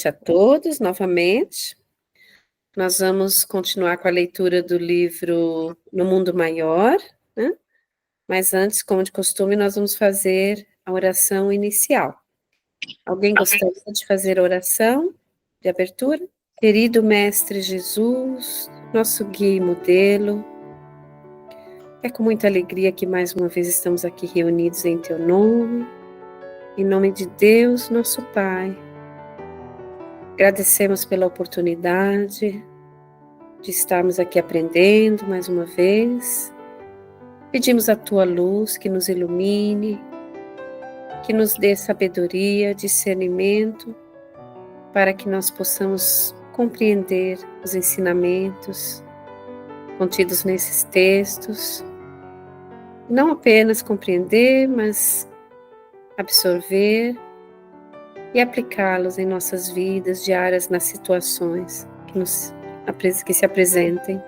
A todos novamente. Nós vamos continuar com a leitura do livro No Mundo Maior, né? Mas antes, como de costume, nós vamos fazer a oração inicial. Alguém gostaria de fazer a oração de abertura? Querido Mestre Jesus, nosso guia e modelo, é com muita alegria que mais uma vez estamos aqui reunidos em Teu nome, em nome de Deus, nosso Pai. Agradecemos pela oportunidade de estarmos aqui aprendendo mais uma vez. Pedimos a Tua luz que nos ilumine, que nos dê sabedoria, discernimento, para que nós possamos compreender os ensinamentos contidos nesses textos. Não apenas compreender, mas absorver e aplicá-los em nossas vidas diárias, nas situações que se apresentem.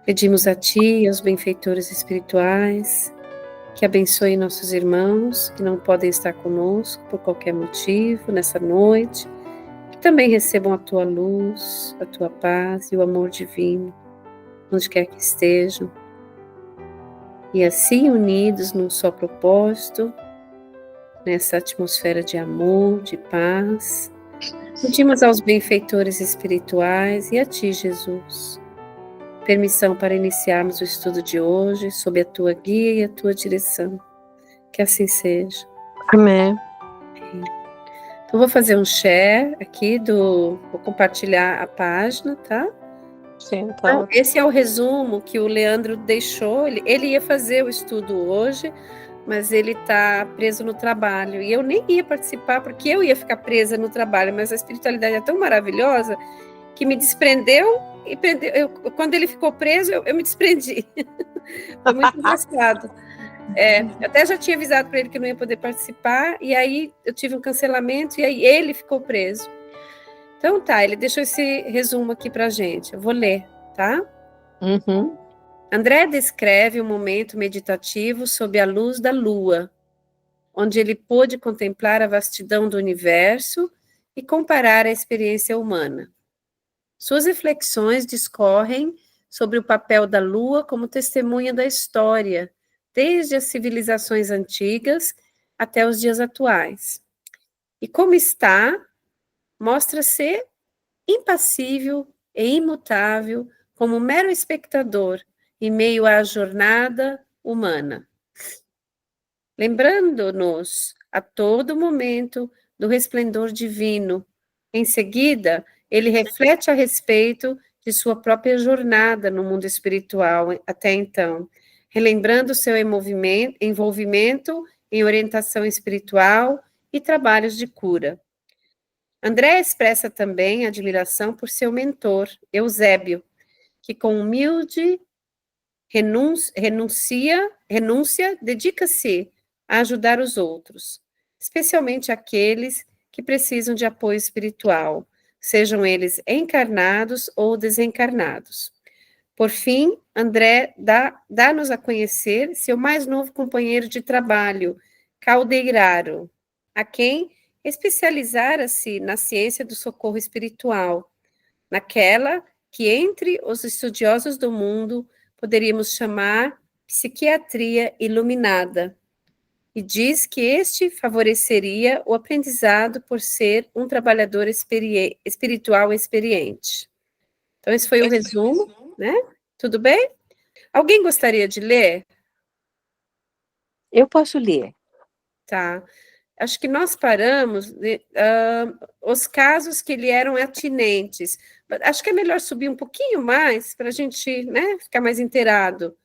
Pedimos a Ti e aos benfeitores espirituais que abençoem nossos irmãos que não podem estar conosco por qualquer motivo nessa noite, que também recebam a Tua luz, a Tua paz e o amor divino, onde quer que estejam. E assim, unidos num só propósito, nessa atmosfera de amor, de paz, pedimos aos benfeitores espirituais e a Ti, Jesus, permissão para iniciarmos o estudo de hoje, sob a Tua guia e a Tua direção. Que assim seja. Amém. Então, vou fazer um share aqui vou compartilhar a página, tá? Sim, tá. Então, esse é o resumo que o Leandro deixou. Ele ia fazer o estudo hoje, mas ele está preso no trabalho. E eu nem ia participar, porque eu ia ficar presa no trabalho, mas a espiritualidade é tão maravilhosa que me desprendeu e prendeu. Quando ele ficou preso, eu me desprendi. Foi muito engraçado. Eu até já tinha avisado para ele que não ia poder participar, e aí eu tive um cancelamento, e aí ele ficou preso. Então tá, ele deixou esse resumo aqui para a gente. Eu vou ler, tá? Uhum. André descreve um momento meditativo sob a luz da lua, onde ele pôde contemplar a vastidão do universo e comparar a experiência humana. Suas reflexões discorrem sobre o papel da lua como testemunha da história, desde as civilizações antigas até os dias atuais. E como está, mostra-se impassível e imutável como mero espectador em meio à jornada humana, lembrando-nos a todo momento do resplendor divino. Em seguida, ele reflete a respeito de sua própria jornada no mundo espiritual até então, relembrando seu envolvimento em orientação espiritual e trabalhos de cura. André expressa também admiração por seu mentor, Eusébio, que com humilde renúncia dedica-se a ajudar os outros, especialmente aqueles que precisam de apoio espiritual, sejam eles encarnados ou desencarnados. Por fim, André dá-nos a conhecer seu mais novo companheiro de trabalho, Caldeiraro, a quem especializara-se na ciência do socorro espiritual, naquela que entre os estudiosos do mundo poderíamos chamar psiquiatria iluminada, e diz que este favoreceria o aprendizado por ser um trabalhador espiritual experiente. Então, esse foi o resumo, né? Tudo bem? Alguém gostaria de ler? Eu posso ler. Tá. Acho que nós paramos os casos que lhe eram atinentes. Acho que é melhor subir um pouquinho mais para a gente, né, ficar mais inteirado.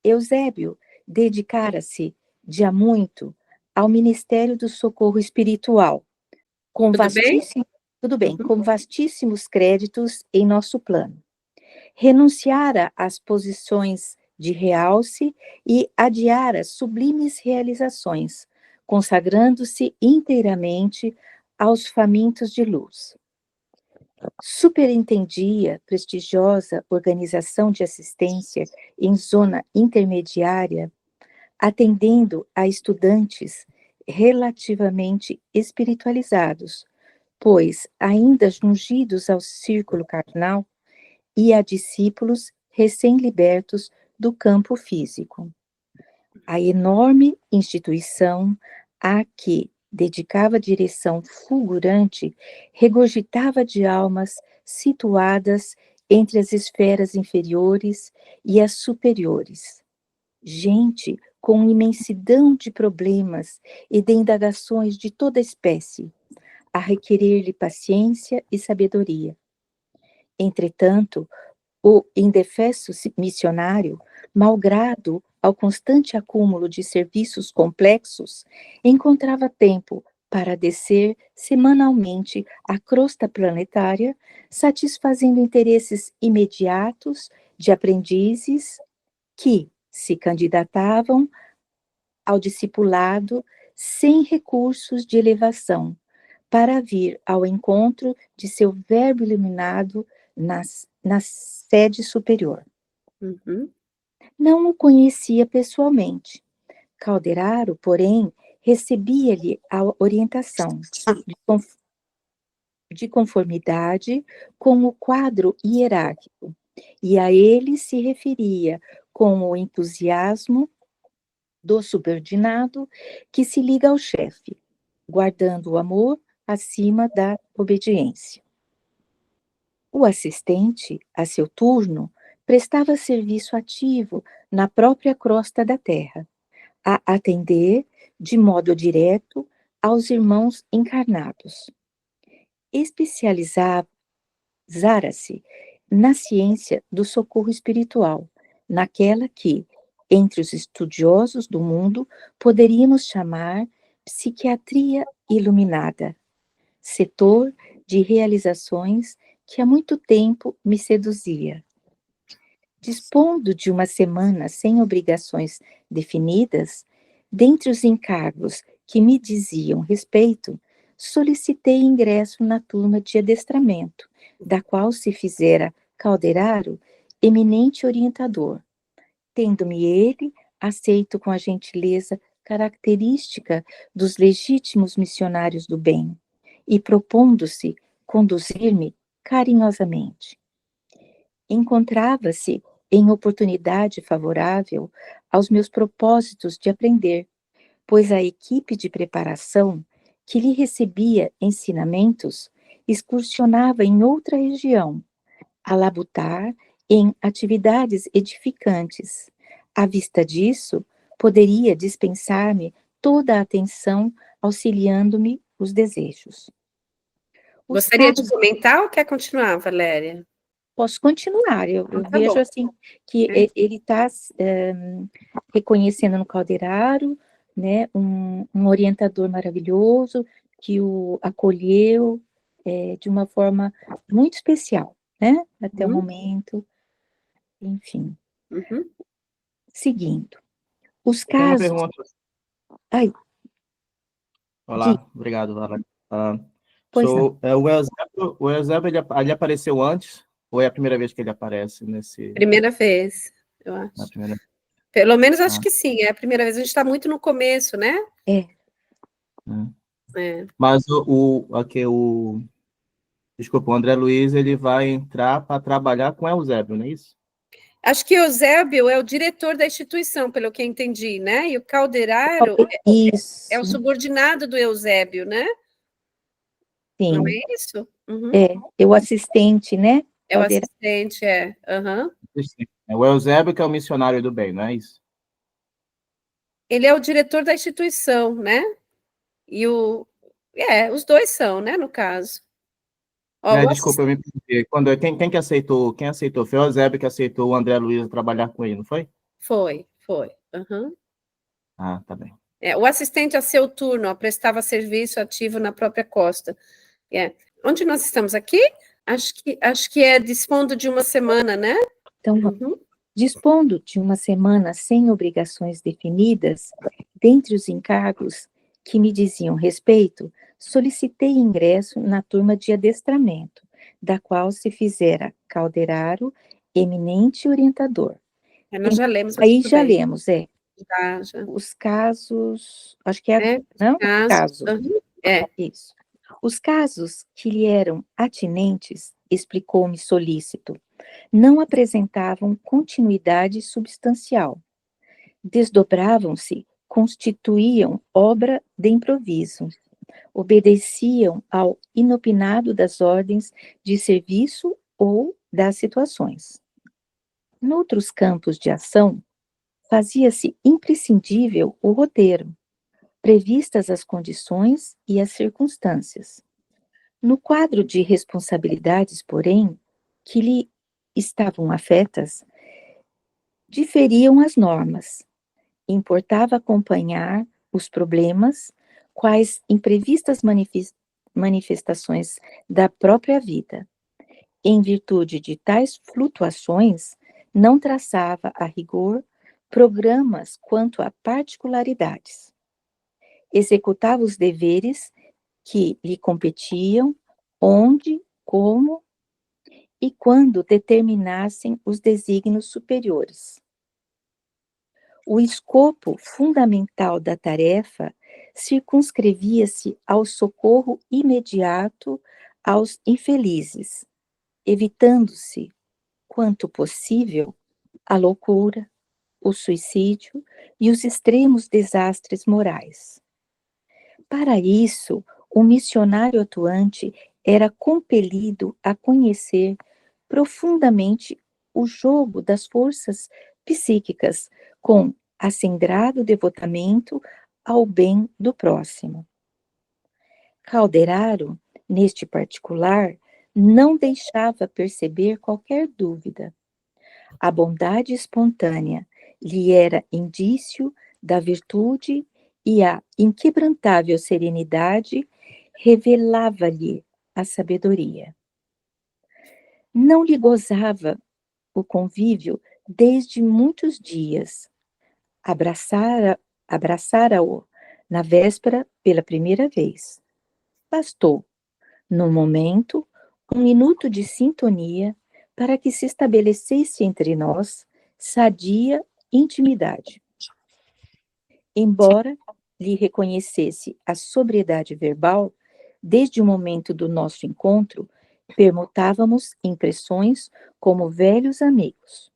Eusébio dedicara-se de há muito ao Ministério do Socorro Espiritual, com com vastíssimos créditos em nosso plano. Renunciara às posições de realce e adiara sublimes realizações, consagrando-se inteiramente aos famintos de luz. Superintendia prestigiosa organização de assistência em zona intermediária, atendendo a estudantes relativamente espiritualizados, pois, ainda jungidos ao círculo carnal, e a discípulos recém-libertos do campo físico. A enorme instituição a que dedicava direção fulgurante regurgitava de almas situadas entre as esferas inferiores e as superiores. Gente com imensidão de problemas e de indagações de toda espécie, a requerer-lhe paciência e sabedoria. Entretanto, o indefesso missionário, malgrado ao constante acúmulo de serviços complexos, encontrava tempo para descer semanalmente a crosta planetária, satisfazendo interesses imediatos de aprendizes que se candidatavam ao discipulado sem recursos de elevação, para vir ao encontro de seu verbo iluminado na sede superior. Uhum. Não o conhecia pessoalmente. Calderaro, porém, recebia-lhe a orientação de conformidade com o quadro hierárquico, e a ele se referia com o entusiasmo do subordinado que se liga ao chefe, guardando o amor acima da obediência. O assistente, a seu turno, prestava serviço ativo na própria crosta da terra, a atender de modo direto aos irmãos encarnados. Especializara-se na ciência do socorro espiritual, naquela que, entre os estudiosos do mundo, poderíamos chamar psiquiatria iluminada, setor de realizações que há muito tempo me seduzia. Dispondo de uma semana sem obrigações definidas, dentre os encargos que me diziam respeito, solicitei ingresso na turma de adestramento, da qual se fizera Calderaro eminente orientador, tendo-me ele aceito com a gentileza característica dos legítimos missionários do bem, e propondo-se conduzir-me carinhosamente. Encontrava-se em oportunidade favorável aos meus propósitos de aprender, pois a equipe de preparação que lhe recebia ensinamentos excursionava em outra região, a labutar em atividades edificantes. À vista disso, poderia dispensar-me toda a atenção, auxiliando-me os desejos. Gostaria de comentar ou quer continuar, Valéria? Posso continuar, eu Tá vejo bom. assim que ele está reconhecendo no Calderaro, né, um orientador maravilhoso que o acolheu de uma forma muito especial, né, até o momento, enfim. Uhum. Seguindo, os Eu tenho uma casos... pergunta. Ai, Olá, obrigado, Lara. pois não. O Eusébio, ele apareceu antes, ou é a primeira vez que ele aparece nesse... Primeira vez, eu Na acho. primeira... Pelo menos acho que sim, é a primeira vez. A gente está muito no começo, né? É. Mas desculpa, o André Luiz, ele vai entrar para trabalhar com o Eusébio, não é isso? Acho que Eusébio é o diretor da instituição, pelo que eu entendi, né? E o Calderaro Isso, é o subordinado do Eusébio, né? Não sim, é isso? Uhum. é o assistente, né? É o Caldeira. assistente, é. Uhum. É o Eusébio que é o missionário do bem, não é isso? Ele é o diretor da instituição, né? E os dois são, né, no caso. Ó, o Desculpa, eu me perdi. Quem que aceitou? Quem aceitou? Foi o Eusébio que aceitou o André Luiz trabalhar com ele, não foi? Foi. Uhum. Ah, tá bem. O assistente a seu turno, ó, prestava serviço ativo na própria costa. Onde nós estamos aqui? Acho que é dispondo de uma semana, né? Então, Uhum. dispondo de uma semana sem obrigações definidas, dentre os encargos que me diziam respeito, solicitei ingresso na turma de adestramento, da qual se fizera Calderaro eminente orientador. Nós já lemos, Aí tudo já bem. lemos, Já. os casos, acho que é, não? Caso. Caso. Uhum. Isso. Os casos que lhe eram atinentes, explicou-me solícito, não apresentavam continuidade substancial. Desdobravam-se, constituíam obra de improviso, obedeciam ao inopinado das ordens de serviço ou das situações. Noutros campos de ação, fazia-se imprescindível o roteiro, previstas as condições e as circunstâncias. No quadro de responsabilidades, porém, que lhe estavam afetas, diferiam as normas. Importava acompanhar os problemas, quais imprevistas manifestações da própria vida. Em virtude de tais flutuações, não traçava a rigor programas quanto a particularidades. Executava os deveres que lhe competiam, onde, como e quando determinassem os desígnios superiores. O escopo fundamental da tarefa circunscrevia-se ao socorro imediato aos infelizes, evitando-se, quanto possível, a loucura, o suicídio e os extremos desastres morais. Para isso, o missionário atuante era compelido a conhecer profundamente o jogo das forças psíquicas com acendrado devotamento ao bem do próximo. Calderaro, neste particular, não deixava perceber qualquer dúvida. A bondade espontânea lhe era indício da virtude e a inquebrantável serenidade revelava-lhe a sabedoria. Não lhe gozava o convívio desde muitos dias. Abraçara-o na véspera pela primeira vez. Bastou, no momento, 1 minuto de sintonia para que se estabelecesse entre nós sadia intimidade. Embora lhe reconhecesse a sobriedade verbal, desde o momento do nosso encontro, permutávamos impressões como velhos amigos.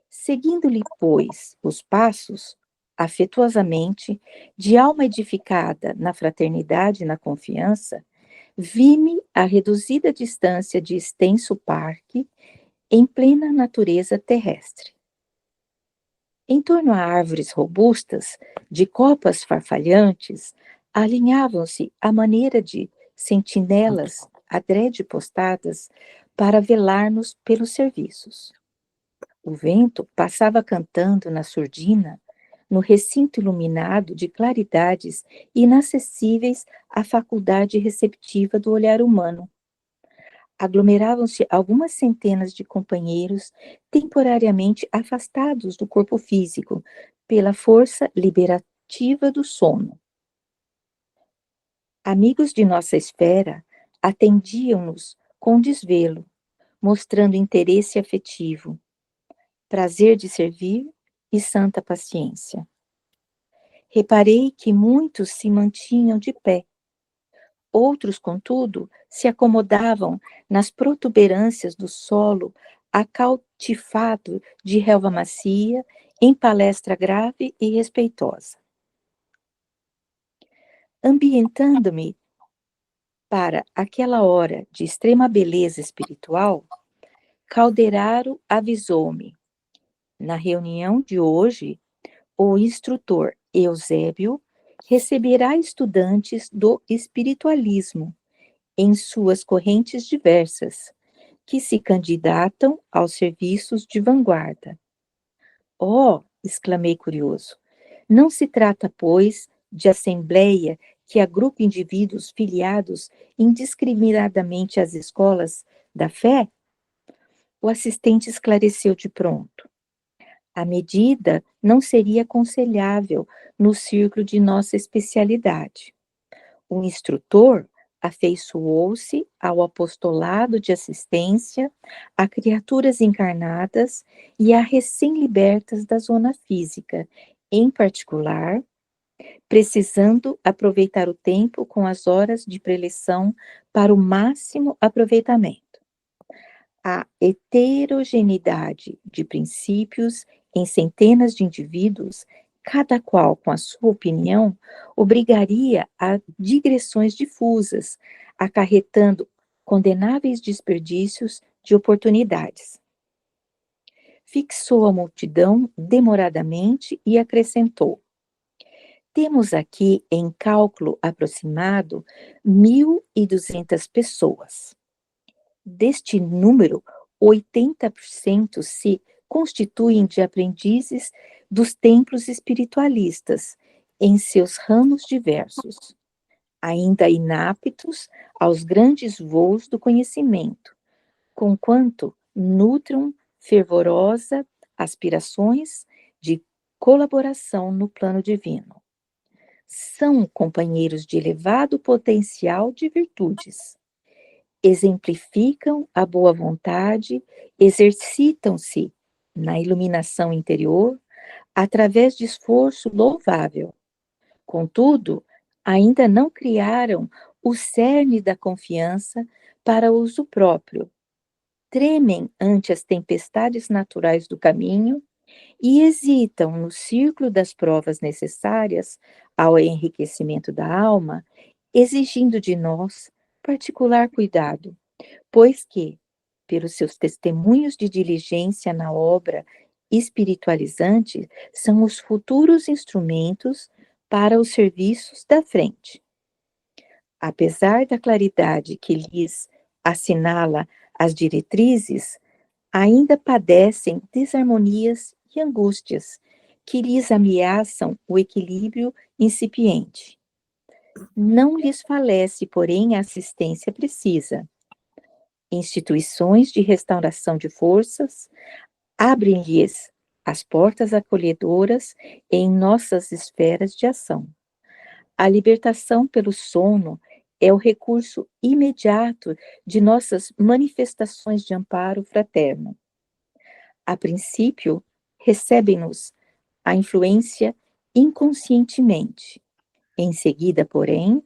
Seguindo-lhe, pois, os passos, afetuosamente, de alma edificada na fraternidade e na confiança, vi-me a reduzida distância de extenso parque, em plena natureza terrestre. Em torno a árvores robustas, de copas farfalhantes, alinhavam-se à maneira de sentinelas adrede postadas para velar-nos pelos serviços. O vento passava cantando na surdina, no recinto iluminado de claridades inacessíveis à faculdade receptiva do olhar humano. Aglomeravam-se algumas centenas de companheiros temporariamente afastados do corpo físico pela força liberativa do sono. Amigos de nossa esfera atendiam-nos com desvelo, mostrando interesse afetivo, prazer de servir e santa paciência. Reparei que muitos se mantinham de pé. Outros, contudo, se acomodavam nas protuberâncias do solo acautifado de relva macia, em palestra grave e respeitosa. Ambientando-me para aquela hora de extrema beleza espiritual, Calderaro avisou-me: na reunião de hoje, o instrutor Eusébio receberá estudantes do espiritualismo em suas correntes diversas, que se candidatam aos serviços de vanguarda. Oh, exclamei curioso, não se trata, pois, de assembleia que agrupa indivíduos filiados indiscriminadamente às escolas da fé? O assistente esclareceu de pronto. A medida não seria aconselhável no círculo de nossa especialidade. O instrutor afeiçoou-se ao apostolado de assistência a criaturas encarnadas e a recém-libertas da zona física, em particular, precisando aproveitar o tempo com as horas de preleção para o máximo aproveitamento. A heterogeneidade de princípios em centenas de indivíduos, cada qual com a sua opinião, obrigaria a digressões difusas, acarretando condenáveis desperdícios de oportunidades. Fixou a multidão demoradamente e acrescentou: temos aqui, em cálculo aproximado, 1.200 pessoas. Deste número, 80% se constituem de aprendizes dos templos espiritualistas, em seus ramos diversos, ainda inaptos aos grandes voos do conhecimento, conquanto nutram fervorosa aspirações de colaboração no plano divino. São companheiros de elevado potencial de virtudes. Exemplificam a boa vontade, exercitam-se na iluminação interior através de esforço louvável. Contudo, ainda não criaram o cerne da confiança para uso próprio. Tremem ante as tempestades naturais do caminho e hesitam no círculo das provas necessárias ao enriquecimento da alma, exigindo de nós particular cuidado, pois que, pelos seus testemunhos de diligência na obra espiritualizante, são os futuros instrumentos para os serviços da frente. Apesar da claridade que lhes assinala as diretrizes, ainda padecem desarmonias e angústias que lhes ameaçam o equilíbrio incipiente. Não lhes falece, porém, a assistência precisa. Instituições de restauração de forças abrem-lhes as portas acolhedoras em nossas esferas de ação. A libertação pelo sono é o recurso imediato de nossas manifestações de amparo fraterno. A princípio, recebem-nos a influência inconscientemente. Em seguida, porém,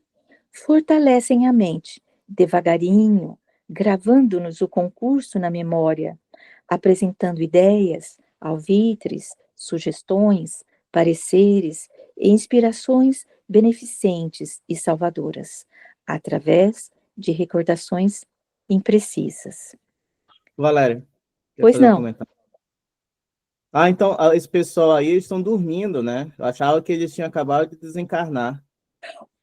fortalecem a mente, devagarinho, gravando-nos o concurso na memória, apresentando ideias, alvitres, sugestões, pareceres e inspirações beneficentes e salvadoras, através de recordações imprecisas. Valéria, quer Pois fazer um não. comentário? Então, esse pessoal aí eles estão dormindo, né? Eu achava que eles tinham acabado de desencarnar.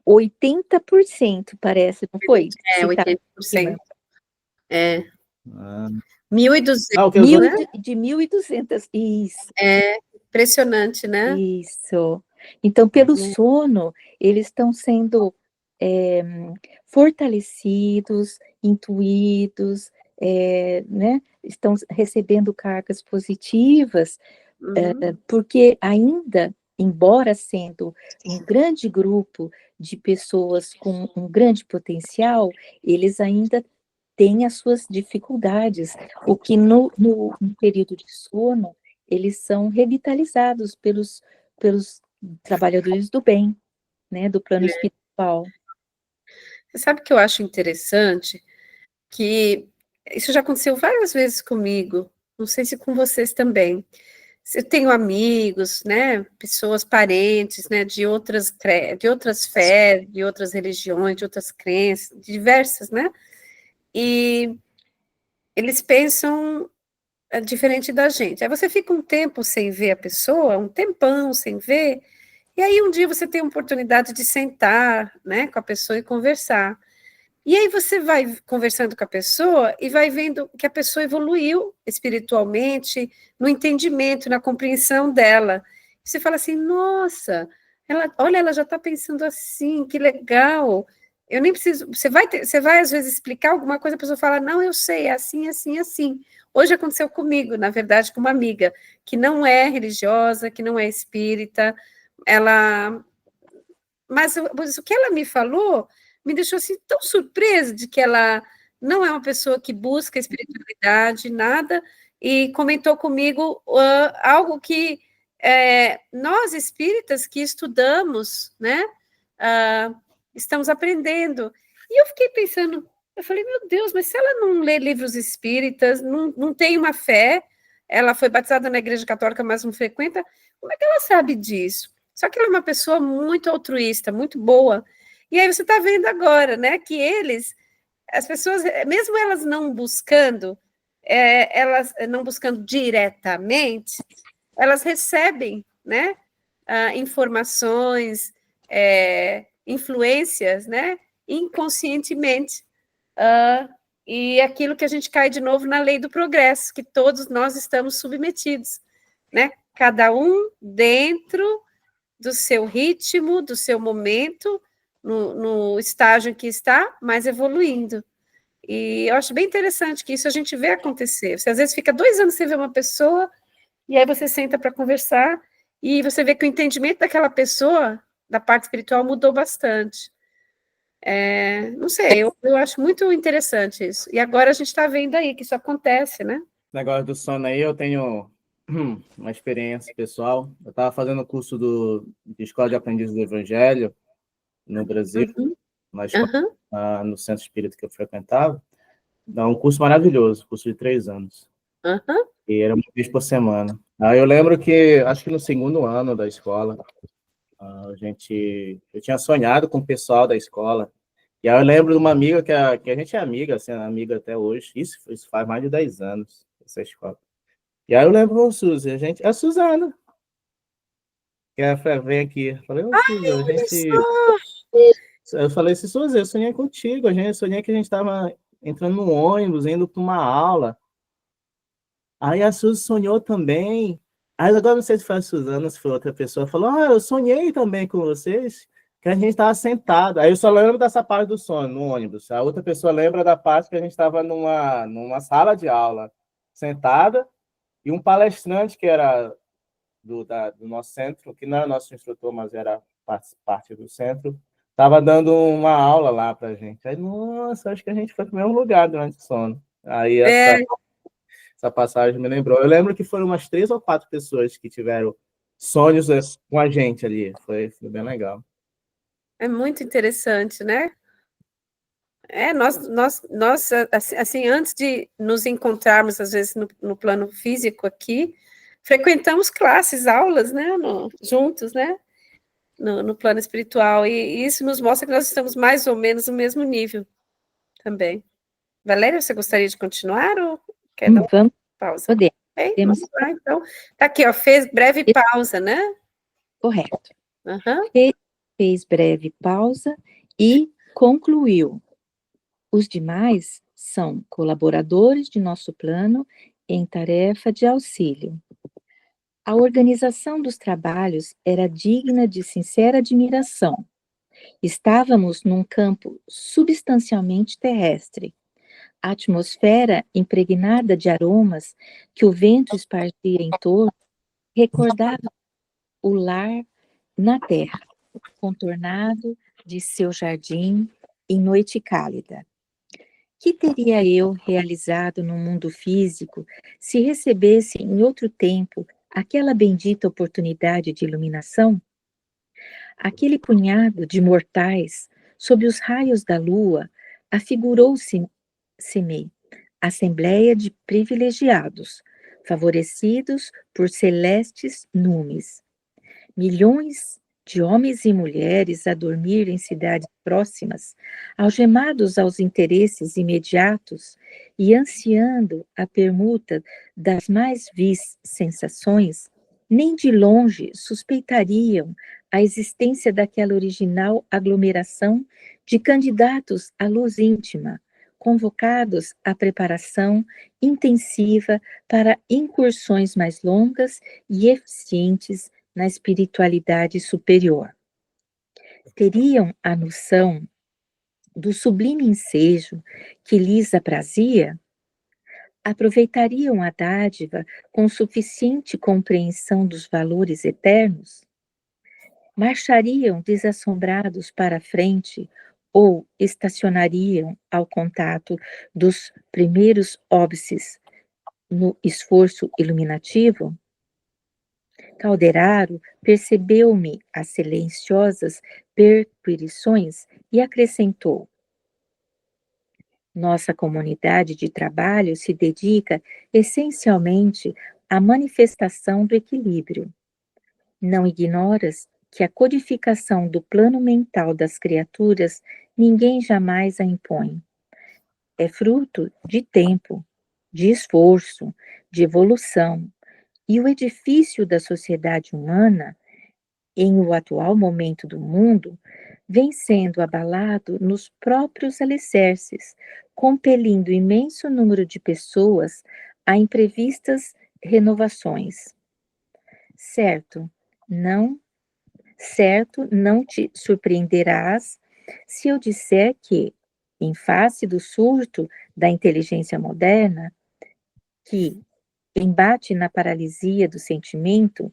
80% parece, não foi? É, Citado 80%. É. Ah. 1.200, O que os outros... né? de 1.200, isso. É impressionante, né? Isso. Então, pelo sono, eles estão sendo fortalecidos, intuídos, né? Estão recebendo cargas positivas, porque ainda, embora sendo um grande grupo de pessoas com um grande potencial, eles ainda têm as suas dificuldades, o que no período de sono, eles são revitalizados pelos trabalhadores do bem, né, do plano espiritual. Você sabe que eu acho interessante? Que isso já aconteceu várias vezes comigo, não sei se com vocês também. Eu tenho amigos, né, pessoas parentes, né, de outras fés, de outras religiões, de outras crenças, diversas, né, e eles pensam diferente da gente. Aí você fica um tempo sem ver a pessoa, um tempão sem ver, e aí um dia você tem a oportunidade de sentar, né, com a pessoa e conversar. E aí você vai conversando com a pessoa e vai vendo que a pessoa evoluiu espiritualmente, no entendimento, na compreensão dela. Você fala assim, nossa, olha, ela já está pensando assim, que legal. Eu nem preciso. Você vai às vezes explicar alguma coisa, a pessoa fala, não, eu sei, é assim, assim, assim. Hoje aconteceu comigo, na verdade, com uma amiga que não é religiosa, que não é espírita, mas o que ela me falou me deixou assim tão surpresa de que ela não é uma pessoa que busca espiritualidade, nada, e comentou comigo algo que nós espíritas que estudamos, né, estamos aprendendo. E eu fiquei pensando, eu falei, meu Deus, mas se ela não lê livros espíritas, não tem uma fé, ela foi batizada na igreja católica, mas não frequenta, como é que ela sabe disso? Só que ela é uma pessoa muito altruísta, muito boa. E aí você está vendo agora, né, que as pessoas, mesmo elas não buscando, elas não buscando diretamente, elas recebem, né, informações, influências, né, inconscientemente. E aquilo que a gente cai de novo na lei do progresso, que todos nós estamos submetidos, né? Cada um dentro do seu ritmo, do seu momento, no estágio em que está, mas evoluindo. E eu acho bem interessante que isso a gente vê acontecer. Você às vezes fica 2 anos sem ver uma pessoa, e aí você senta para conversar, e você vê que o entendimento daquela pessoa, da parte espiritual, mudou bastante. Não sei, eu acho muito interessante isso. E agora a gente está vendo aí que isso acontece, né? Negócio do sono aí, eu tenho uma experiência pessoal. Eu estava fazendo o curso de Escola de Aprendizes do Evangelho no Brasil, na escola, no centro espírita que eu frequentava. É um curso maravilhoso, curso de 3 anos. E era uma vez por semana. Aí eu lembro que, acho que no segundo ano da escola, eu tinha sonhado com o pessoal da escola. E aí eu lembro de uma amiga que a gente é amiga, assim, amiga até hoje. Isso faz mais de 10 anos, essa escola. E aí eu lembro, ô Suzy, a Suzana, que ela vem aqui. Eu falei, ô Suzy, a gente... Eu falei assim, Suzy, eu sonhei contigo, eu sonhei que a gente estava entrando no ônibus, indo para uma aula. Aí a Suzy sonhou também. Aí agora não sei se foi a Suzana ou se foi outra pessoa, falou, eu sonhei também com vocês, que a gente estava sentado. Aí eu só lembro dessa parte do sonho, no ônibus. A outra pessoa lembra da parte que a gente estava numa sala de aula, sentada, e um palestrante que era do nosso centro, que não era nosso instrutor, mas era parte do centro, estava dando uma aula lá para a gente. Aí, nossa, acho que a gente foi para o mesmo lugar durante o sono. Aí essa passagem me lembrou. Eu lembro que foram umas 3 ou 4 pessoas que tiveram sonhos com a gente ali. Foi bem legal. É muito interessante, né? Nós, assim, antes de nos encontrarmos, às vezes, no plano físico aqui, frequentamos classes, aulas, né? Juntos, né? No plano espiritual. E isso nos mostra que nós estamos mais ou menos no mesmo nível também. Valéria, você gostaria de continuar ou quer dar uma pausa? Podemos. Vamos lá, então. Tá aqui, ó, fez breve pausa, né? Correto. Fez breve pausa e concluiu. Os demais são colaboradores de nosso plano em tarefa de auxílio. A organização dos trabalhos era digna de sincera admiração. Estávamos num campo substancialmente terrestre. A atmosfera impregnada de aromas que o vento espargia em torno recordava o lar na terra, contornado de seu jardim em noite cálida. Que teria eu realizado no mundo físico se recebesse em outro tempo aquela bendita oportunidade de iluminação? Aquele punhado de mortais, sob os raios da lua, afigurou-se-me assembleia de privilegiados, favorecidos por celestes numes. Milhões de homens e mulheres a dormir em cidades próximas, algemados aos interesses imediatos e ansiando a permuta das mais vis sensações, nem de longe suspeitariam a existência daquela original aglomeração de candidatos à luz íntima, convocados à preparação intensiva para incursões mais longas e eficientes na espiritualidade superior. Teriam a noção do sublime ensejo que lhes aprazia? Aproveitariam a dádiva com suficiente compreensão dos valores eternos? Marchariam desassombrados para a frente ou estacionariam ao contato dos primeiros óbices no esforço iluminativo? Calderaro percebeu-me as silenciosas perquirições e acrescentou: nossa comunidade de trabalho se dedica essencialmente à manifestação do equilíbrio. Não ignoras que a codificação do plano mental das criaturas ninguém jamais a impõe. É fruto de tempo, de esforço, de evolução, e o edifício da sociedade humana, em o atual momento do mundo, vem sendo abalado nos próprios alicerces, compelindo imenso número de pessoas a imprevistas renovações. Certo, não te surpreenderás se eu disser que, em face do surto da inteligência moderna, que embate na paralisia do sentimento,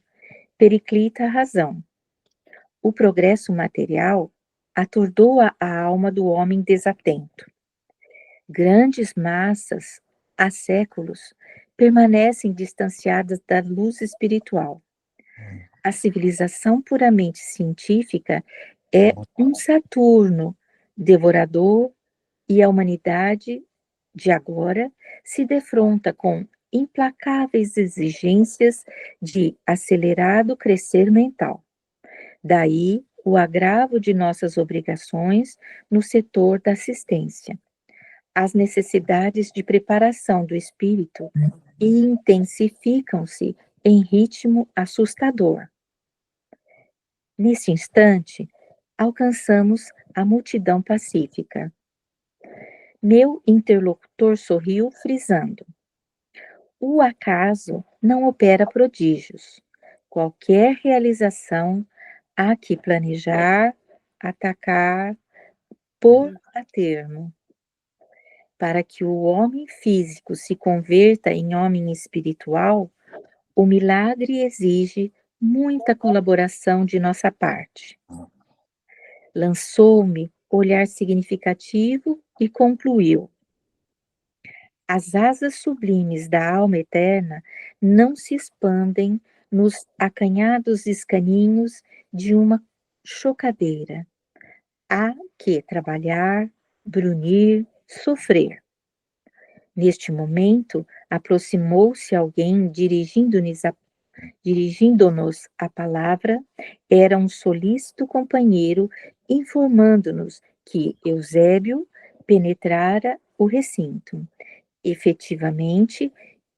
periclita a razão. O progresso material atordou a alma do homem desatento. Grandes massas, há séculos, permanecem distanciadas da luz espiritual. A civilização puramente científica é um Saturno devorador e a humanidade de agora se defronta com implacáveis exigências de acelerado crescer mental. Daí o agravo de nossas obrigações no setor da assistência. As necessidades de preparação do espírito intensificam-se em ritmo assustador. Nesse instante, alcançamos a multidão pacífica. Meu interlocutor sorriu, frisando: o acaso não opera prodígios. Qualquer realização há que planejar, atacar, pôr a termo. Para que o homem físico se converta em homem espiritual, o milagre exige muita colaboração de nossa parte. Lançou-me olhar significativo e concluiu: as asas sublimes da alma eterna não se expandem nos acanhados escaninhos de uma chocadeira. Há que trabalhar, brunir, sofrer. Neste momento, aproximou-se alguém dirigindo-nos a palavra. Era um solícito companheiro, informando-nos que Eusébio penetrara o recinto. Efetivamente,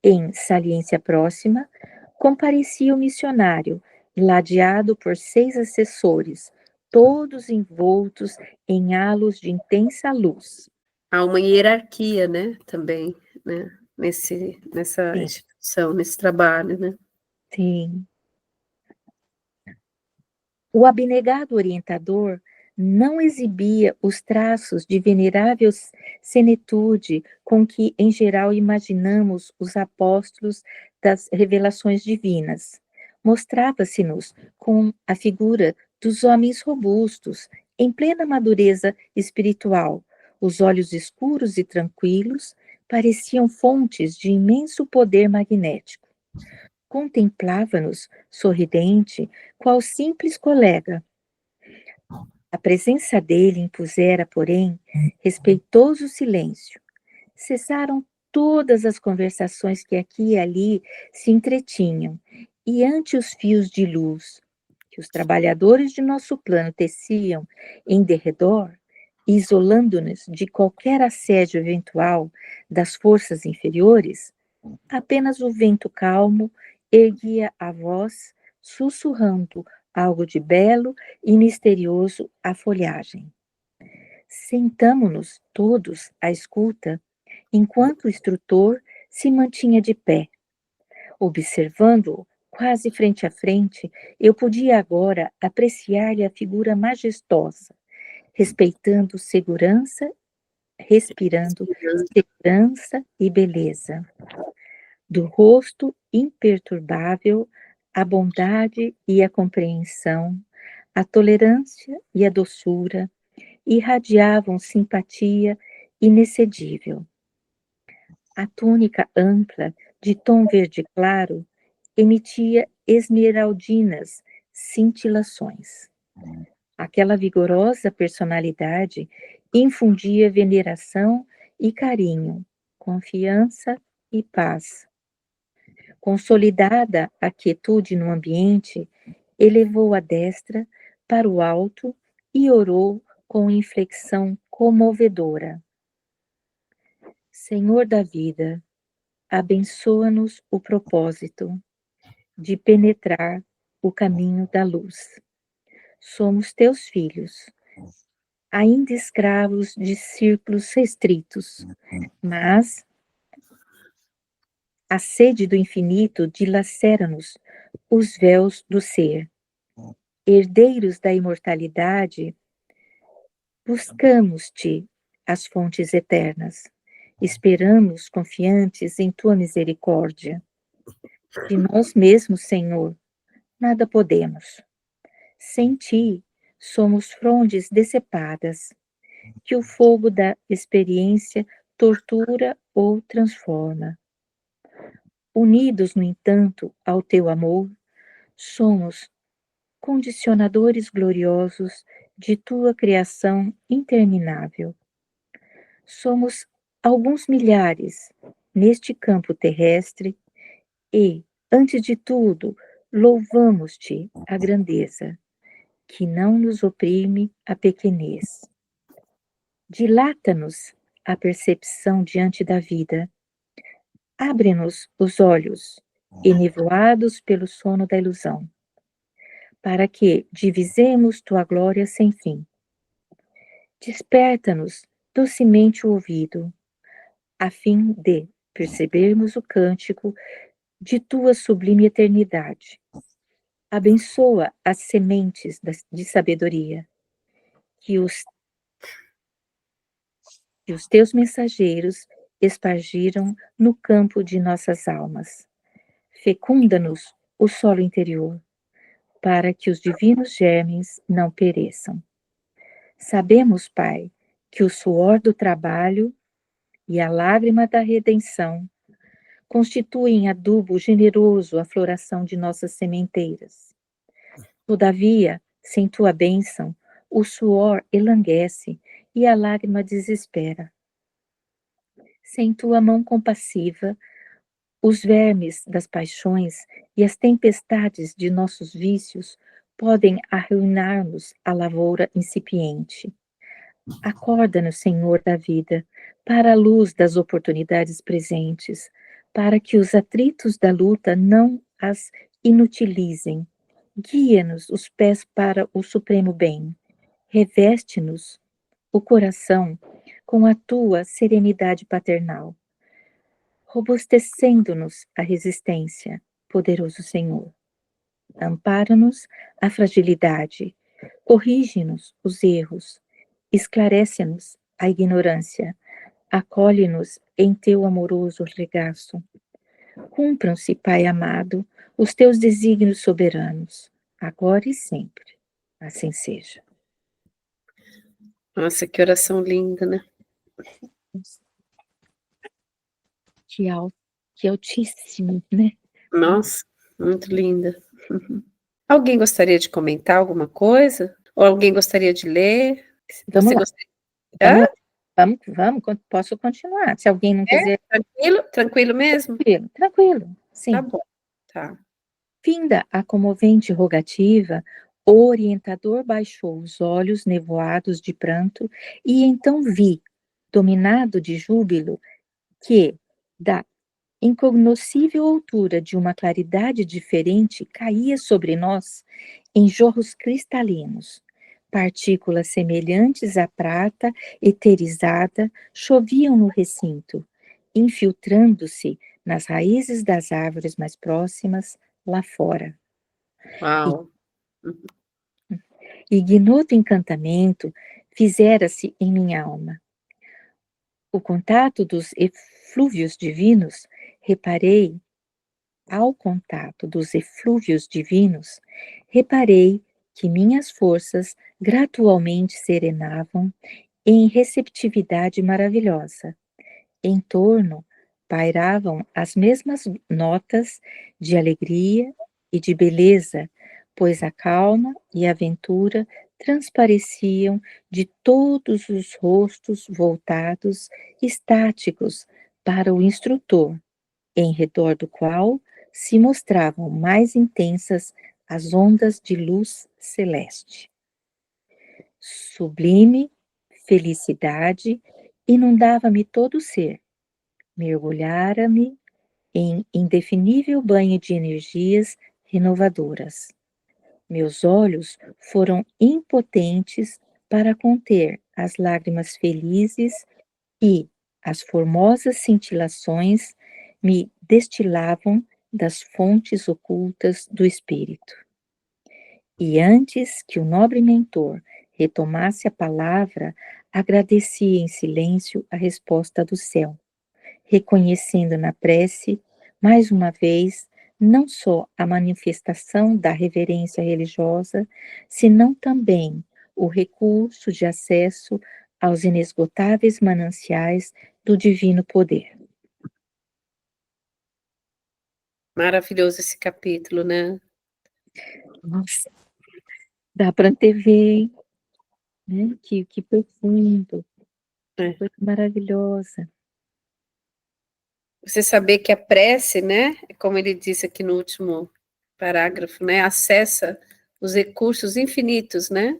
em saliência próxima, comparecia o missionário, ladeado por 6 assessores, todos envoltos em halos de intensa luz. Há uma hierarquia, né, também, né, nessa Sim. instituição, nesse trabalho, né? Sim. O abnegado orientador não exibia os traços de venerável senetude com que, em geral, imaginamos os apóstolos das revelações divinas. Mostrava-se-nos com a figura dos homens robustos, em plena madureza espiritual. Os olhos escuros e tranquilos pareciam fontes de imenso poder magnético. Contemplava-nos, sorridente, qual simples colega. A presença dele impusera, porém, respeitoso silêncio. Cessaram todas as conversações que aqui e ali se entretinham, e ante os fios de luz que os trabalhadores de nosso plano teciam em derredor, isolando-nos de qualquer assédio eventual das forças inferiores, apenas o vento calmo erguia a voz, sussurrando algo de belo e misterioso à folhagem. Sentamo-nos todos à escuta, enquanto o instrutor se mantinha de pé. Observando-o quase frente a frente, eu podia agora apreciar-lhe a figura majestosa, respirando segurança e beleza. Do rosto imperturbável, a bondade e a compreensão, a tolerância e a doçura irradiavam simpatia inexcedível. A túnica ampla, de tom verde claro, emitia esmeraldinas cintilações. Aquela vigorosa personalidade infundia veneração e carinho, confiança e paz. Consolidada a quietude no ambiente, elevou a destra para o alto e orou com inflexão comovedora. Senhor da vida, abençoa-nos o propósito de penetrar o caminho da luz. Somos teus filhos, ainda escravos de círculos restritos, mas a sede do infinito dilacera-nos os véus do ser. Herdeiros da imortalidade, buscamos-te as fontes eternas. Esperamos confiantes em tua misericórdia. De nós mesmos, Senhor, nada podemos. Sem ti, somos frondes decepadas, que o fogo da experiência tortura ou transforma. Unidos, no entanto, ao teu amor, somos condicionadores gloriosos de tua criação interminável. Somos alguns milhares neste campo terrestre e, antes de tudo, louvamos-te a grandeza, que não nos oprime a pequenez. Dilata-nos a percepção diante da vida. Abre-nos os olhos, enevoados pelo sono da ilusão, para que divisemos tua glória sem fim. Desperta-nos docemente o ouvido, a fim de percebermos o cântico de tua sublime eternidade. Abençoa as sementes de sabedoria, que os teus mensageiros espargiram no campo de nossas almas. Fecunda-nos o solo interior, para que os divinos germes não pereçam. Sabemos, Pai, que o suor do trabalho e a lágrima da redenção constituem adubo generoso à floração de nossas sementeiras. Todavia, sem tua bênção, o suor elanguece e a lágrima desespera. Sem tua mão compassiva, os vermes das paixões e as tempestades de nossos vícios podem arruinar-nos a lavoura incipiente. Acorda-nos, Senhor da vida, para a luz das oportunidades presentes, para que os atritos da luta não as inutilizem. Guia-nos os pés para o supremo bem. Reveste-nos o coração com a tua serenidade paternal, robustecendo-nos a resistência, poderoso Senhor. Ampara-nos a fragilidade, corrige-nos os erros, esclarece-nos a ignorância, acolhe-nos em teu amoroso regaço. Cumpram-se, Pai amado, os teus desígnios soberanos, agora e sempre. Assim seja. Nossa, que oração linda, né? Que altíssimo, né? Nossa, muito linda. Alguém gostaria de comentar alguma coisa? Ou alguém gostaria de ler? Vamos lá. Gostaria... Vamos, posso continuar. Se alguém não quiser. Tranquilo? Tranquilo mesmo? Tranquilo, sim. Tá bom, tá. Finda a comovente rogativa, o orientador baixou os olhos nevoados de pranto e então vi, dominado de júbilo, que, da incognoscível altura de uma claridade diferente, caía sobre nós em jorros cristalinos. Partículas semelhantes à prata eterizada choviam no recinto, infiltrando-se nas raízes das árvores mais próximas, lá fora. Uau! Ignoto encantamento fizera-se em minha alma. O contato dos eflúvios divinos, reparei que minhas forças gradualmente serenavam em receptividade maravilhosa. Em torno pairavam as mesmas notas de alegria e de beleza, pois a calma e a aventura transpareciam de todos os rostos voltados, estáticos, para o instrutor, em redor do qual se mostravam mais intensas as ondas de luz celeste. Sublime felicidade inundava-me todo o ser, mergulhara-me em indefinível banho de energias renovadoras. Meus olhos foram impotentes para conter as lágrimas felizes e as formosas cintilações me destilavam das fontes ocultas do espírito. E antes que o nobre mentor retomasse a palavra, agradeci em silêncio a resposta do céu, reconhecendo na prece, mais uma vez, não só a manifestação da reverência religiosa, senão também o recurso de acesso aos inesgotáveis mananciais do divino poder. Maravilhoso esse capítulo, né? Nossa, dá para antever, né? Que profundo, que coisa maravilhosa. Você saber que a prece, né, como ele disse aqui no último parágrafo, né, acessa os recursos infinitos, né,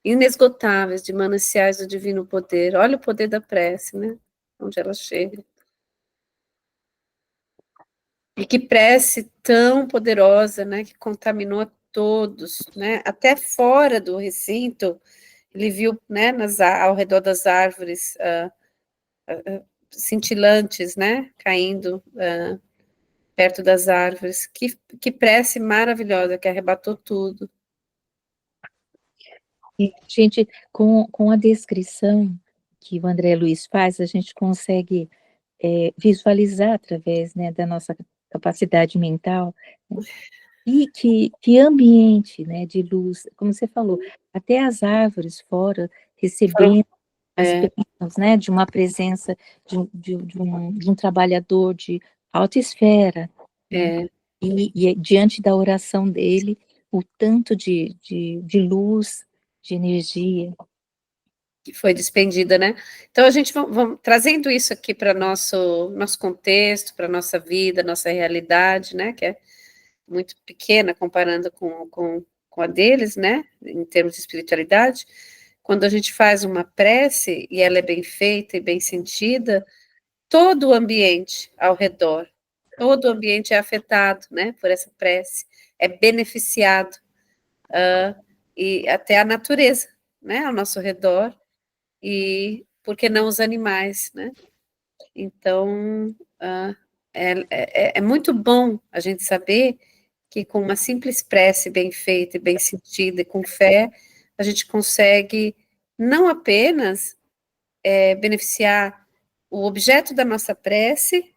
inesgotáveis de mananciais do divino poder. Olha o poder da prece, né, onde ela chega. E que prece tão poderosa, né, que contaminou a todos, né, até fora do recinto, ele viu, né, ao redor das árvores, cintilantes, né, caindo perto das árvores. Que prece maravilhosa, que arrebatou tudo. E, gente, com a descrição que o André Luiz faz, a gente consegue visualizar através, né, da nossa capacidade mental, né, e que ambiente, né, de luz, como você falou, até as árvores fora recebendo as bênçãos, né, de uma presença de um trabalhador de alta esfera, né, e diante da oração dele, o tanto de luz, de energia. Que foi despendida, né? Então a gente vamos trazendo isso aqui para nosso contexto, para nossa vida, nossa realidade, né? Que é muito pequena comparando com a deles, né? Em termos de espiritualidade. Quando a gente faz uma prece e ela é bem feita e bem sentida, todo o ambiente ao redor, todo o ambiente é afetado, né? Por essa prece, é beneficiado, e até a natureza, né? Ao nosso redor. E por que não os animais, né? Então, é muito bom a gente saber que com uma simples prece bem feita e bem sentida e com fé, a gente consegue não apenas beneficiar o objeto da nossa prece,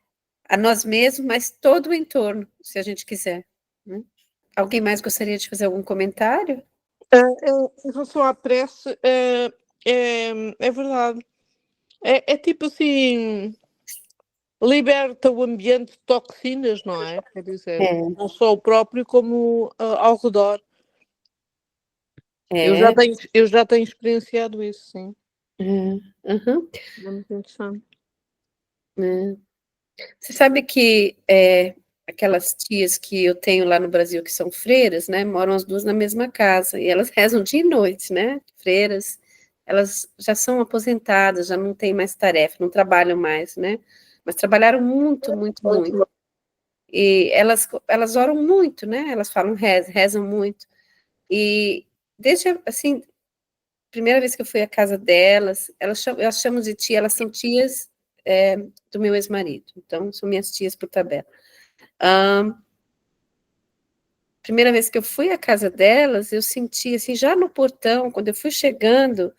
a nós mesmos, mas todo o entorno, se a gente quiser. Né? Alguém mais gostaria de fazer algum comentário? Em relação à prece, é verdade. É tipo assim, liberta o ambiente de toxinas, não é? Quer dizer, não só o próprio, como ao redor. Eu já tenho experienciado isso, sim. Uhum. É muito interessante. Você sabe que aquelas tias que eu tenho lá no Brasil, que são freiras, né, moram as duas na mesma casa, e elas rezam dia e noite, né, freiras, elas já são aposentadas, já não têm mais tarefa, não trabalham mais, né, mas trabalharam muito, muito, muito, e elas oram muito, né, elas falam rezam muito, e desde, assim, primeira vez que eu fui à casa delas, elas chamam de tia, elas são tias do meu ex-marido, então são minhas tias por tabela. Primeira vez que eu fui à casa delas, eu senti, assim, já no portão, quando eu fui chegando,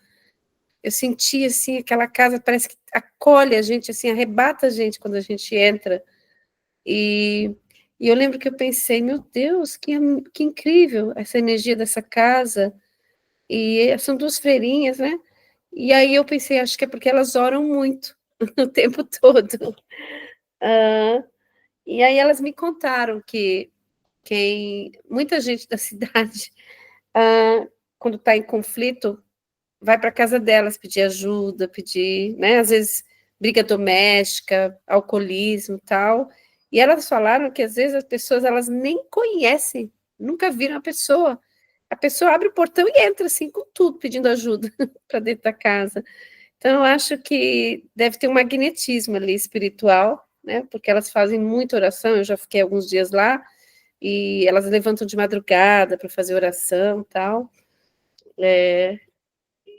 eu senti, assim, aquela casa parece que acolhe a gente, assim, arrebata a gente quando a gente entra, e eu lembro que eu pensei, meu Deus, que incrível essa energia dessa casa, e são duas freirinhas, né, e aí eu pensei, acho que é porque elas oram muito, o tempo todo, e aí elas me contaram que muita gente da cidade, quando está em conflito, vai para a casa delas pedir ajuda, pedir, né, às vezes briga doméstica, alcoolismo e tal, e elas falaram que às vezes as pessoas, elas nem conhecem, nunca viram a pessoa abre o portão e entra assim com tudo, pedindo ajuda para dentro da casa. Então, eu acho que deve ter um magnetismo ali espiritual, né, porque elas fazem muita oração, eu já fiquei alguns dias lá, e elas levantam de madrugada para fazer oração e tal,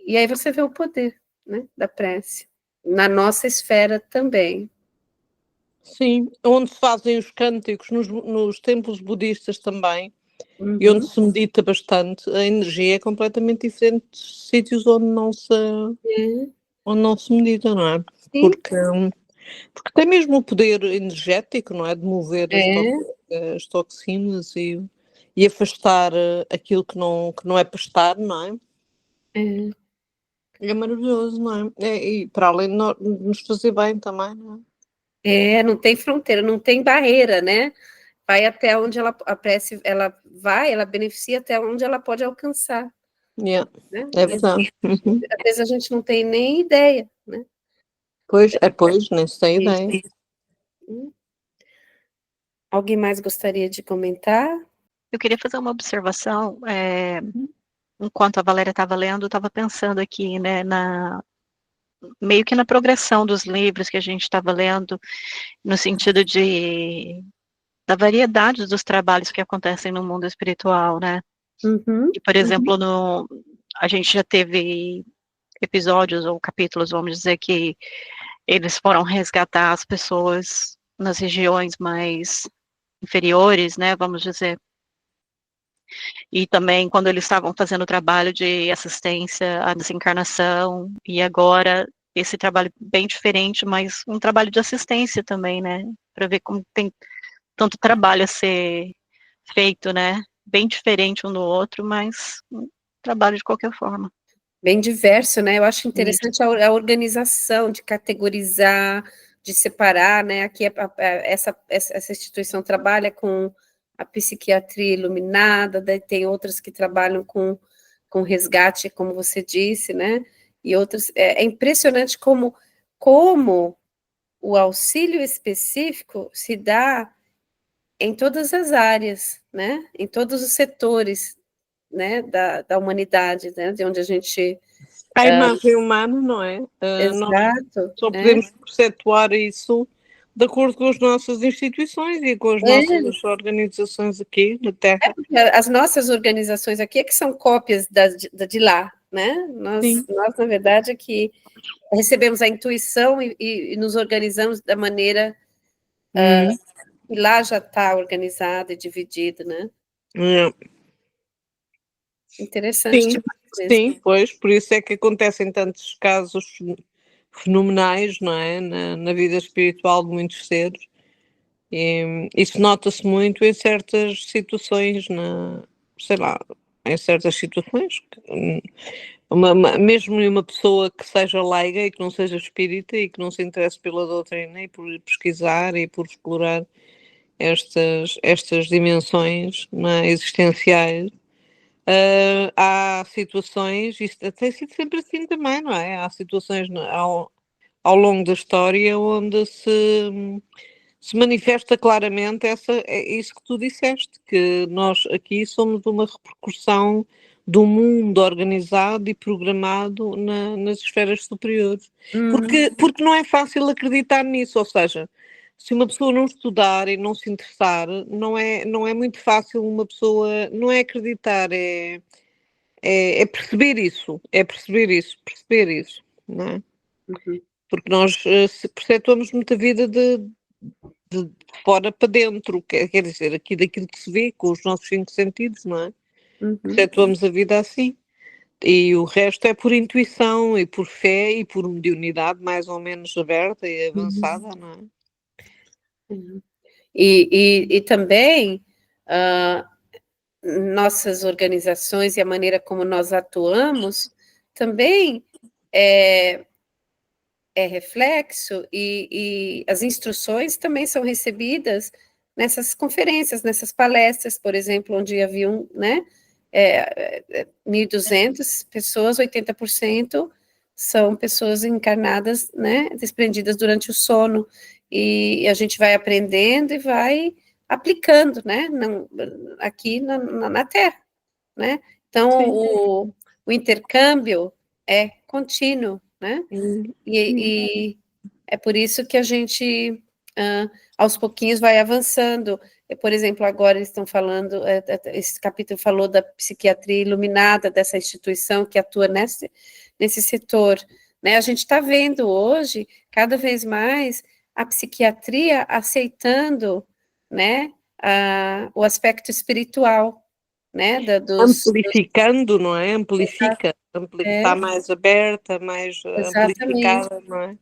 e aí você vê o poder, né, da prece, na nossa esfera também. Sim, onde se fazem os cânticos, nos templos budistas também, e Uhum. onde se medita bastante, a energia é completamente diferente dos sítios onde não se medita, não é? Sim. Porque tem mesmo o poder energético, não é? De mover as toxinas e afastar aquilo que não é para estar, não é? É maravilhoso, não é? E para além de nos fazer bem também, não é? Não tem fronteira, não tem barreira, né? Vai até onde a prece, ela beneficia até onde ela pode alcançar. Yeah, né? é verdade. Uhum. Às vezes a gente não tem nem ideia, né? Pois, nem se tem ideia. Alguém mais gostaria de comentar? Eu queria fazer uma observação. Enquanto a Valéria estava lendo, eu estava pensando aqui, né, meio que na progressão dos livros que a gente estava lendo, no sentido da variedade dos trabalhos que acontecem no mundo espiritual, né? Uhum. E, por exemplo, a gente já teve episódios ou capítulos, vamos dizer, que eles foram resgatar as pessoas nas regiões mais inferiores, né, vamos dizer. E também quando eles estavam fazendo o trabalho de assistência à desencarnação, e agora esse trabalho bem diferente, mas um trabalho de assistência também, né, para ver como tem tanto trabalho a ser feito, né, bem diferente um do outro, mas um trabalho de qualquer forma. Bem diverso, né? Eu acho interessante a organização, de categorizar, de separar, né? Aqui essa instituição trabalha com a psiquiatria iluminada, daí tem outras que trabalham com resgate, como você disse, né? E outras. É impressionante como o auxílio específico se dá em todas as áreas, né? Em todos os setores, né? Da humanidade, né? De onde a gente. A imagem humana, não é? Nós Exato. só podemos percetuar isso de acordo com as nossas instituições e com as nossas organizações aqui na Terra. As nossas organizações aqui é que são cópias de lá, né? Nós, na verdade, é que recebemos a intuição e nos organizamos da maneira que lá já está organizado e dividido, né? Interessante. Sim, pois, por isso é que acontecem tantos casos fenomenais, não é? Na vida espiritual de muitos seres. E isso nota-se muito em certas situações, sei lá, em certas situações. Mesmo uma pessoa que seja leiga e que não seja espírita e que não se interesse pela doutrina e por pesquisar e por explorar estas dimensões, não é, existenciais. Há situações, isto tem sido sempre assim também, não é? Há situações ao longo da história onde se manifesta claramente isso que tu disseste, que nós aqui somos uma repercussão do mundo organizado e programado nas esferas superiores. Porque não é fácil acreditar nisso, ou seja, se uma pessoa não estudar e não se interessar, não é muito fácil uma pessoa, não é acreditar, é perceber isso, perceber isso, não é? Porque nós percetuamos muita vida de fora para dentro, quer dizer, aqui daquilo que se vê com os nossos 5 sentidos, não é? Percetuamos a vida assim. E o resto é por intuição e por fé e por mediunidade mais ou menos aberta e avançada, não é? E também nossas organizações e a maneira como nós atuamos também é reflexo e as instruções também são recebidas nessas conferências, nessas palestras, por exemplo, onde haviam, né, 1.200 pessoas, 80% são pessoas encarnadas, né, desprendidas durante o sono, e a gente vai aprendendo e vai aplicando, né, aqui na Terra, né? Então, o intercâmbio é contínuo, né? E é por isso que a gente, aos pouquinhos, vai avançando. Por exemplo, agora eles estão falando, esse capítulo falou da psiquiatria iluminada, dessa instituição que atua nesse setor, né? A gente está vendo hoje, cada vez mais, a psiquiatria aceitando, né, o aspecto espiritual, né, amplificando, não é? Amplifica, está é, mais aberta, mais exatamente. amplificada, não é?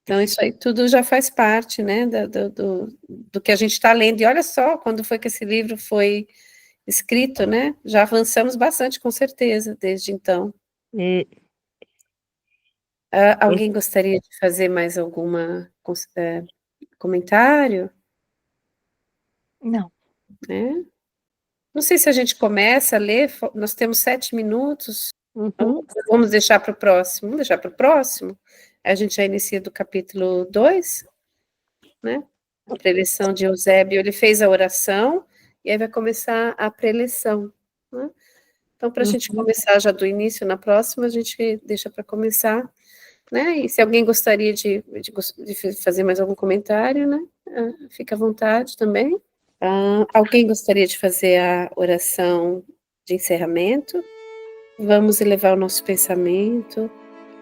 Então, isso aí tudo já faz parte, né, do que a gente está lendo. E olha só, quando foi que esse livro foi escrito, né? Já avançamos bastante, com certeza, desde então. Alguém gostaria de fazer mais alguma comentário? Não. Né? Não sei se a gente começa a ler, nós temos 7 minutos, vamos deixar para o próximo, a gente já inicia do capítulo 2, né, a preleção de Eusébio, ele fez a oração, e aí vai começar a preleção, né? Então, para a gente começar já do início, na próxima, a gente deixa para começar, né, e se alguém gostaria de fazer mais algum comentário, né, fica à vontade também. Alguém gostaria de fazer a oração de encerramento? Vamos elevar o nosso pensamento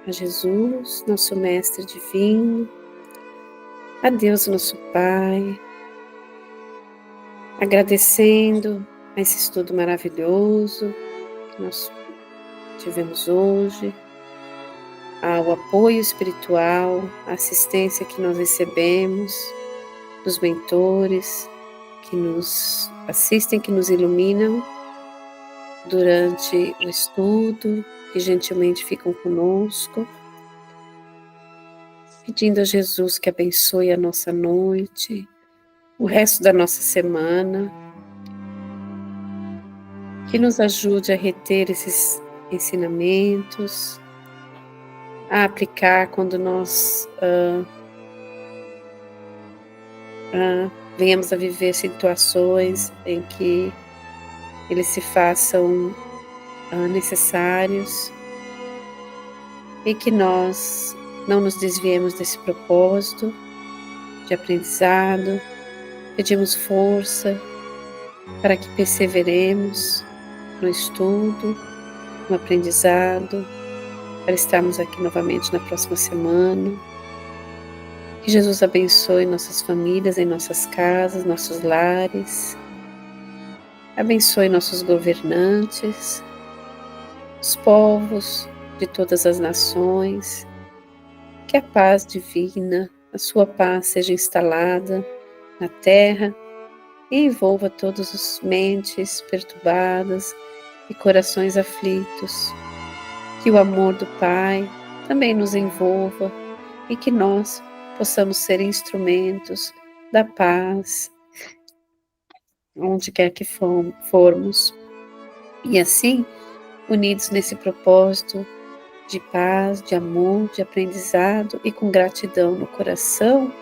a Jesus, nosso Mestre Divino, a Deus, nosso Pai, agradecendo a esse estudo maravilhoso que nós tivemos hoje, ao apoio espiritual, a assistência que nós recebemos dos mentores que nos assistem, que nos iluminam durante o estudo, que gentilmente ficam conosco, pedindo a Jesus que abençoe a nossa noite, o resto da nossa semana, que nos ajude a reter esses ensinamentos, a aplicar quando nós venhamos a viver situações em que eles se façam necessários, e que nós não nos desviemos desse propósito de aprendizado. Pedimos força para que perseveremos no estudo, no aprendizado, para estarmos aqui novamente na próxima semana. Que Jesus abençoe nossas famílias, em nossas casas, nossos lares. Abençoe nossos governantes, os povos de todas as nações. Que a paz divina, a sua paz seja instalada na terra e envolva todas as mentes perturbadas e corações aflitos. Que o amor do Pai também nos envolva e que nós possamos ser instrumentos da paz, onde quer que formos. E assim, unidos nesse propósito de paz, de amor, de aprendizado e com gratidão no coração,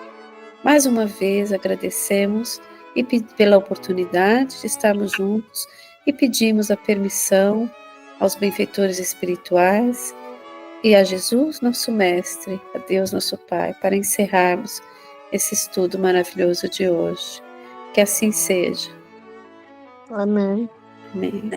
mais uma vez agradecemos e pela oportunidade de estarmos juntos e pedimos a permissão aos benfeitores espirituais e a Jesus, nosso Mestre, a Deus, nosso Pai, para encerrarmos esse estudo maravilhoso de hoje. Que assim seja. Amém. Amém.